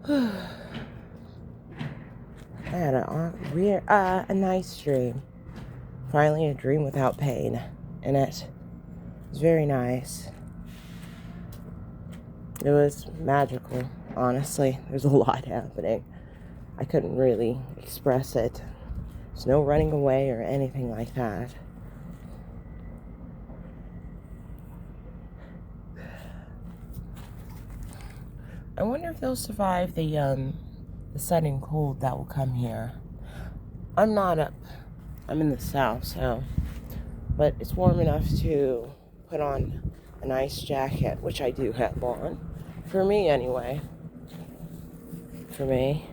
I had a nice dream. Finally, a dream without pain in it. It was very nice. It was magical, honestly. There's a lot happening. I couldn't really express it. There's no running away or anything like that. I wonder if they'll survive the sudden cold that will come here. I'm not up. I'm in the south, so, but it's warm enough to put on a nice jacket, which I do have on. For me, anyway. For me.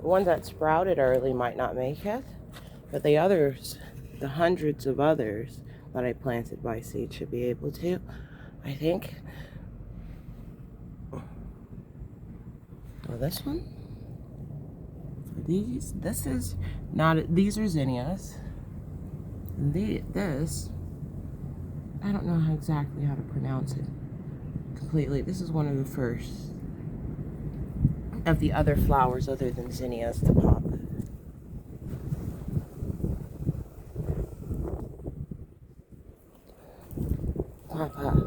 The one that sprouted early might not make it, but the others, the hundreds of others that I planted by seed should be able to, I think. Well, this one, this is not, these are zinnias. And this, I don't know exactly how to pronounce it completely. This is one of the first of the other flowers other than zinnias to pop. Pop up.